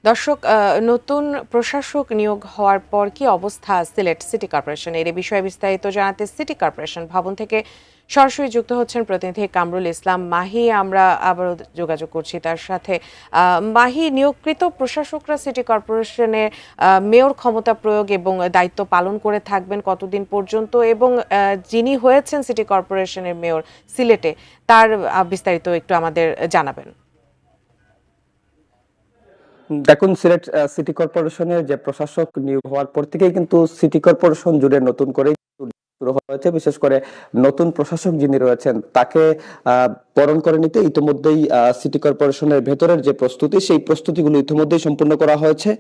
দর্শক, নতুন প্রশাসক নিয়োগ হওয়ার পর কি অবস্থা সিলেট সিটি কর্পোরেশনের, এই বিষয়ে বিস্তারিত জানাতে সিটি কর্পোরেশন ভবন থেকে সরাসরি যুক্ত হচ্ছেন প্রতিনিধি কামরুল ইসলাম মাহি। আমরা আবারও যোগাযোগ করছি তার সাথে। মাহি, নিয়োগকৃত প্রশাসকরা সিটি কর্পোরেশনে মেয়র ক্ষমতা প্রয়োগ এবং দায়িত্ব পালন করে থাকবেন কতদিন পর্যন্ত, এবং যিনি হয়েছেন সিটি কর্পোরেশনের মেয়র সিলেটে, তার বিস্তারিত একটু আমাদের জানাবেন। দেখুন, সিলেট সিটি কর্পোরেশনের যে প্রশাসক নিয়োগ হওয়ার পর থেকেই কিন্তু সিটি কর্পোরেশন জুড়ে নতুন করে শুরু হয়েছে। বিশেষ করে নতুন প্রশাসক যিনি রয়েছেন তাকে বরণ করে নিতে ইতিমধ্যেই সিটি কর্পোরেশনের ভেতরের যে প্রস্তুতি, সেই প্রস্তুতিগুলো ইতিমধ্যেই সম্পূর্ণ করা হয়েছে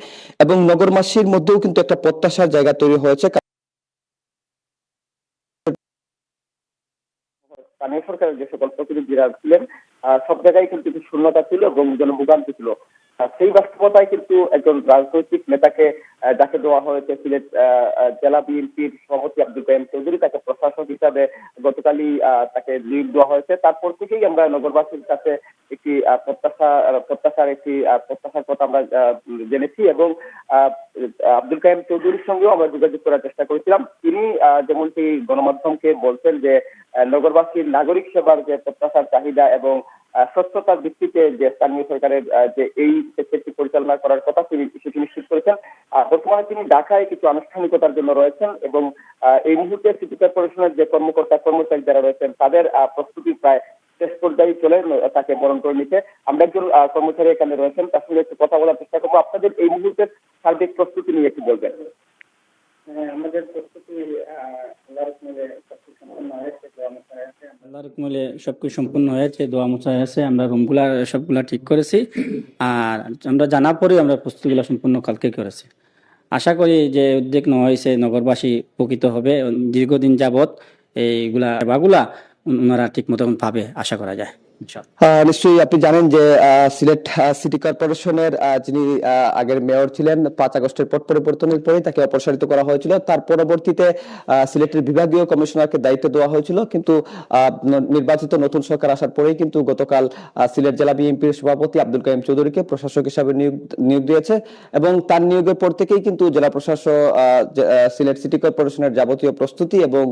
এবং নগরবাসীর মধ্যেও কিন্তু একটা প্রত্যাশার জায়গা তৈরি হয়েছে। স্থানীয় সরকারের যে সকল প্রতিনিধিরা ছিলেন, সব জায়গায় কিন্তু শূন্যতা ছিল এবং জনভোগান্তি ছিল। সেই বাস্তবতায় কিন্তু একজন রাজনৈতিক নেতাকে যাকে দেওয়া হয়েছে সিলেট জেলা বিএনপির সভাপতি আব্দুল কাইয়ুম চৌধুরী, তাকে প্রশাসক হিসাবে গতকালই তাকে নিয়োগ দেওয়া হয়েছে। তারপর থেকেই আমরা নগরবাসীর কাছে একটি প্রত্যাশার কথা আমরা জেনেছি এবং আব্দুল কাইয়ুম চৌধুরীর সঙ্গেও আমরা যোগাযোগ করার চেষ্টা করেছিলাম। তিনি যেমনটি গণমাধ্যমকে বলছেন যে নগরবাসীর নাগরিক সেবার যে প্রত্যাশার চাহিদা এবং স্বচ্ছতার ভিত্তিতে যে স্থানীয় সরকারের যে এই সেক্টরটি পরিচালনা করার কথা তিনি সেটি নিশ্চিত করেছেন। বর্তমানে তিনি ঢাকায় কিছু আনুষ্ঠানিকতার জন্য রয়েছেন এবং এই মুহূর্তে সিটি কর্পোরেশনের যে কর্মচারী যারা রয়েছেন তাদের প্রস্তুতি প্রায় শেষ পর্যায়ে চলে তাকে বরণ করে নিতে। আমরা একজন কর্মচারী এখানে রয়েছেন, তার সঙ্গে একটু কথা বলার চেষ্টা করবো। আপনাদের এই মুহূর্তের সার্বিক প্রস্তুতি নিয়ে একটু বলবেন। আমাদের প্রস্তুতি আল্লাহর রহমতে সবকিছু সম্পূর্ণ হয়েছে, দোয়া মোছা হয়েছে। আমরা রুমগুলা সবগুলা ঠিক করেছি, আর আমরা জানার পরেই আমরা প্রস্তুতিগুলো সম্পূর্ণ কালকে করেছি। আশা করি যে উদ্যোগ নেওয়া হয়েছে নগরবাসী উপকৃত হবে। দীর্ঘদিন যাবৎ এইগুলা সেবাগুলা ওনারা ঠিক মতো পাবে আশা করা যায়। নিশ্চয়ই আপনি জানেন যে সিলেট সিটি কর্পোরেশনের যিনি আগের মেয়র ছিলেন, 5 আগস্টের পর পরিবর্তনের পরেই তাকে অপসারিত করা হয়েছিল। তার পরবর্তীতে সিলেটের বিভাগীয় কমিশনারকে দায়িত্ব দেওয়া হয়েছিল, কিন্তু নির্বাচিত নতুন সরকার আসার পরেই কিন্তু গতকাল সিলেট জেলা বিএনপির সভাপতি আব্দুল কাইয়ুম চৌধুরীকে প্রশাসক হিসাবে নিয়োগ দিয়েছে এবং তার নিয়োগের পর থেকেই কিন্তু জেলা প্রশাসক সিলেট সিটি কর্পোরেশনের যাবতীয় প্রস্তুতি এবং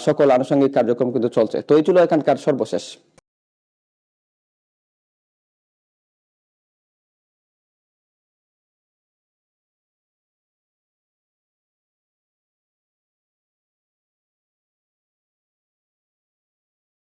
সকল আনুষঙ্গিক কার্যক্রম কিন্তু চলছে। তো এই ছিল এখানকার সর্বশেষ।